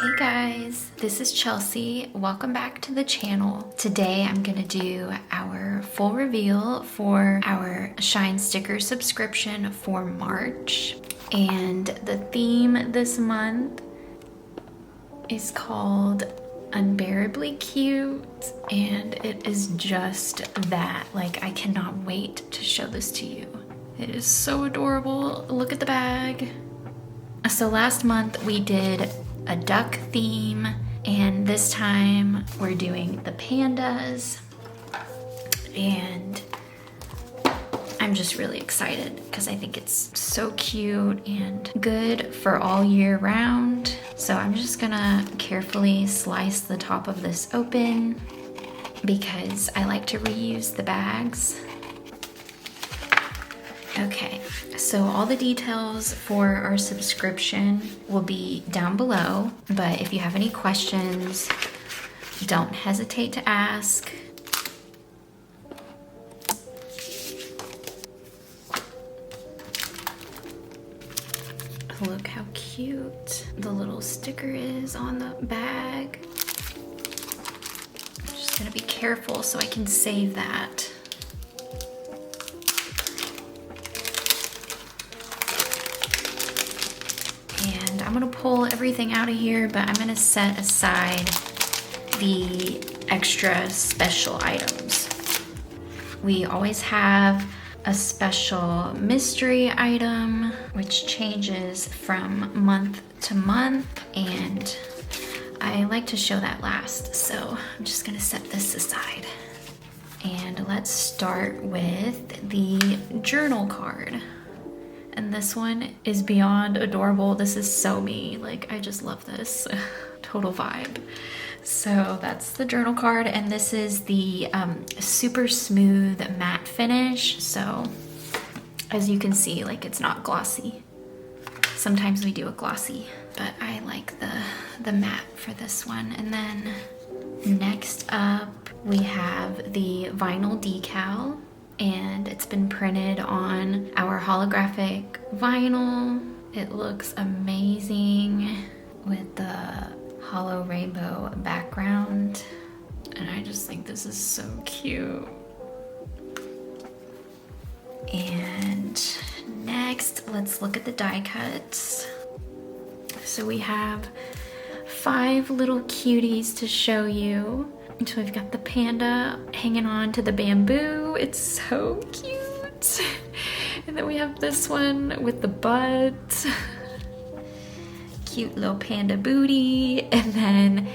Hey guys, this is Chelsea. Welcome back to the channel. Today I'm gonna do our full reveal for our Shine sticker subscription for March. And the theme this month is called Unbearably Cute, and it is just that. Like, I cannot wait to show this to you. It is so adorable. Look at the bag. So last month we did a duck theme, and this time we're doing the pandas, and I'm just really excited because I think it's so cute and good for all year round. So I'm just gonna carefully slice the top of this open because I like to reuse the bags. Okay, so all the details for our subscription will be down below, but if you have any questions, don't hesitate to ask. Look how cute the little sticker is on the bag. I'm just gonna be careful so I can save that. And I'm gonna pull everything out of here, but I'm gonna set aside the extra special items. We always have a special mystery item, which changes from month to month, and I like to show that last, so I'm just gonna set this aside. And let's start with the journal card. And this one is beyond adorable. This is so me. Like, I just love this. Total vibe. So that's the journal card, and this is the super smooth matte finish. So as you can see, like, it's not glossy. Sometimes we do a glossy, but I like the matte for this one. And then next up, we have the vinyl decal, and it's been printed on our holographic vinyl. It looks amazing with the hollow rainbow background, and I just think this is so cute. And next, let's look at the die cuts. So we have 5 little cuties to show you. So we've got the panda hanging on to the bamboo. It's so cute. And then we have this one with the butt. Cute little panda booty. And then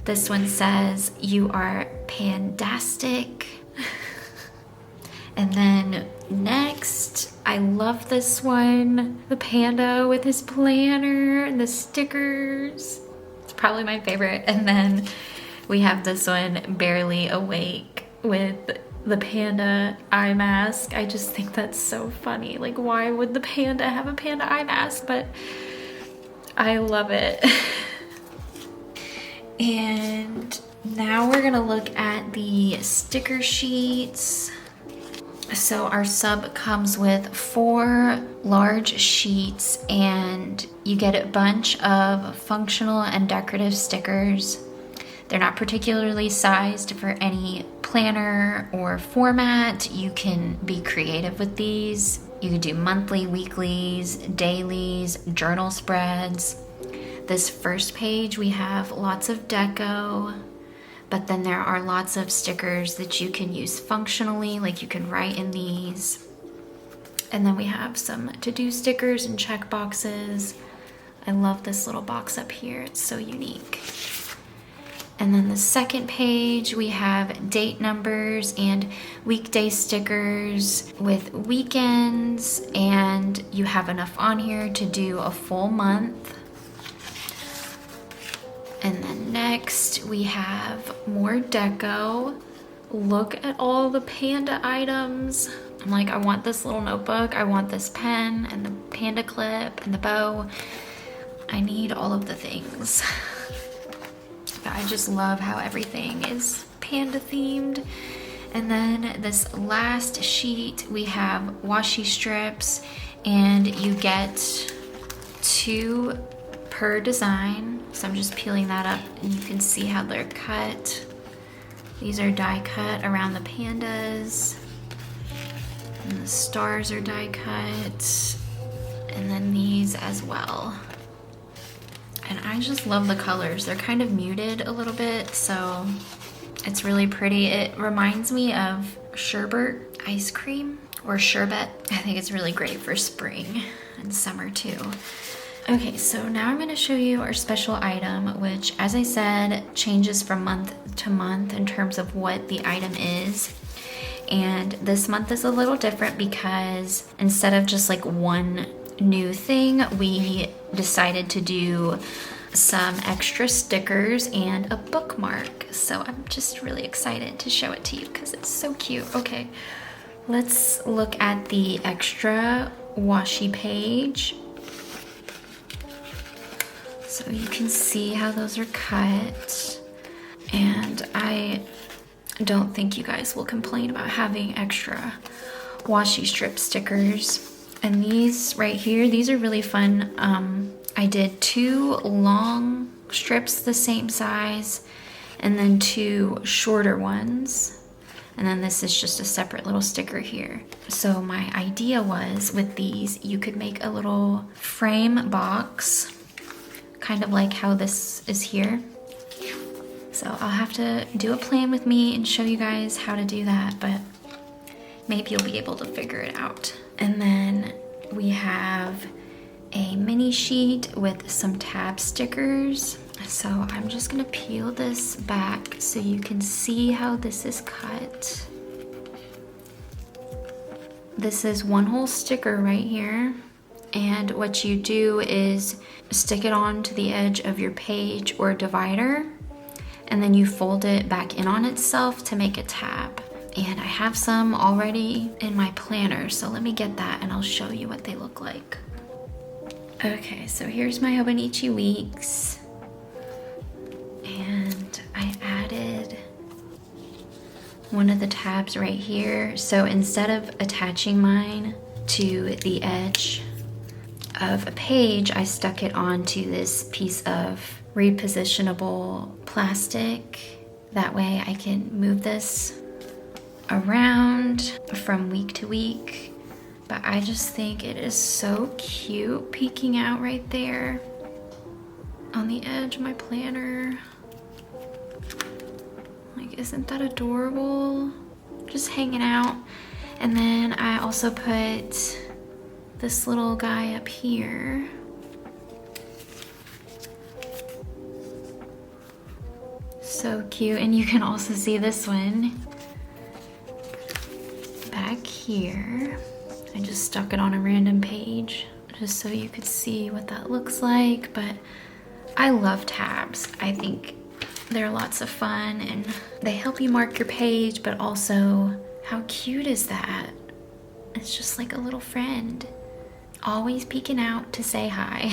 this one says, "You are pandastic." And then next, I love this one. The panda with his planner and the stickers. It's probably my favorite. And then we have this one, Barely Awake, with the panda eye mask. I just think that's so funny. Like, why would the panda have a panda eye mask? But I love it. And now we're gonna look at the sticker sheets. So our sub comes with 4 large sheets, and you get a bunch of functional and decorative stickers. They're not particularly sized for any planner or format. You can be creative with these. You can do monthly, weeklies, dailies, journal spreads. This first page, we have lots of deco, but then there are lots of stickers that you can use functionally, like you can write in these. And then we have some to-do stickers and check boxes. I love this little box up here. It's so unique. And then the second page, we have date numbers and weekday stickers with weekends, and you have enough on here to do a full month. And then next, we have more deco. Look at all the panda items. I'm like, I want this little notebook, I want this pen, and the panda clip, and the bow. I need all of the things. I just love how everything is panda themed. And then this last sheet, we have washi strips, and you get 2 per design. So I'm just peeling that up and you can see how they're cut. These are die cut around the pandas. And the stars are die cut. And then these as well. And I just love the colors. They're kind of muted a little bit, so it's really pretty. It reminds me of sherbet ice cream or sherbet. I think it's really great for spring and summer too. Okay, so now I'm going to show you our special item, which, as I said, changes from month to month in terms of what the item is. And this month is a little different because instead of just like one new thing, we decided to do some extra stickers and a bookmark. So I'm just really excited to show it to you because it's so cute. Okay, let's look at the extra washi page. So you can see how those are cut. And I don't think you guys will complain about having extra washi strip stickers. And these right here, these are really fun. I did 2 long strips the same size and then 2 shorter ones. And then this is just a separate little sticker here. So my idea was with these, you could make a little frame box, kind of like how this is here. So I'll have to do a plan with me and show you guys how to do that, but maybe you'll be able to figure it out. And then we have a mini sheet with some tab stickers. So I'm just gonna peel this back so you can see how this is cut. This is one whole sticker right here. And what you do is stick it onto the edge of your page or divider, and then you fold it back in on itself to make a tab. And I have some already in my planner, so let me get that and I'll show you what they look like. Okay, so here's my Hobonichi weeks. And I added one of the tabs right here. So instead of attaching mine to the edge of a page, I stuck it onto this piece of repositionable plastic. That way I can move this around from week to week. But I just think it is so cute peeking out right there on the edge of my planner. Like, isn't that adorable? Just hanging out. And then I also put this little guy up here. So cute. And you can also see this one back here. I just stuck it on a random page just so you could see what that looks like. But I love tabs. I think they're lots of fun and they help you mark your page, but also how cute is that? It's just like a little friend, always peeking out to say hi.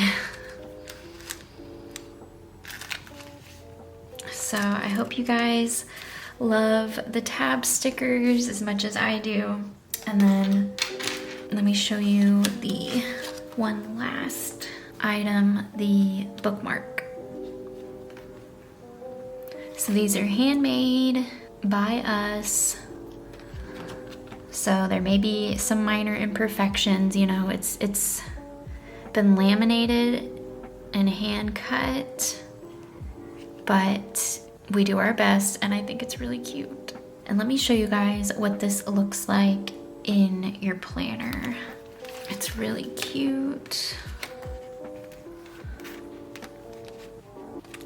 So I hope you guys love the tab stickers as much as I do. And then let me show you the one last item, the bookmark. So these are handmade by us. So there may be some minor imperfections, you know, it's been laminated and hand cut, but we do our best and I think it's really cute. And let me show you guys what this looks like in your planner. It's really cute.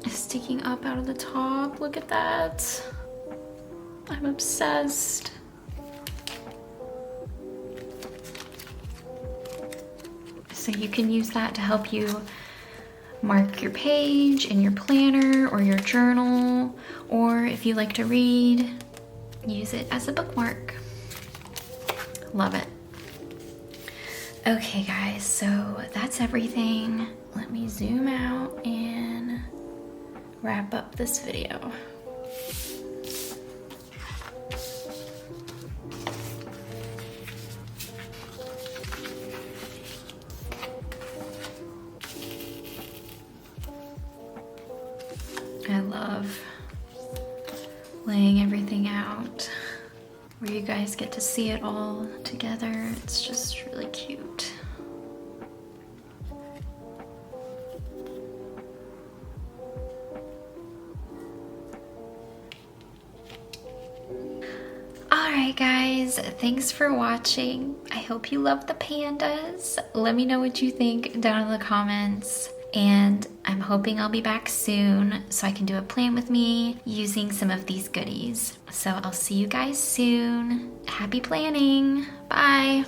It's sticking up out of the top. Look at that. I'm obsessed. So you can use that to help you mark your page in your planner or your journal, or if you like to read, use it as a bookmark. Love it. Okay guys, so that's everything. Let me zoom out and wrap up this video. I love laying everything out where you guys get to see it all together. It's just really cute. Alright guys, thanks for watching. I hope you love the pandas. Let me know what you think down in the comments. And I'm hoping I'll be back soon so I can do a plan with me using some of these goodies. So I'll see you guys soon. Happy planning. Bye.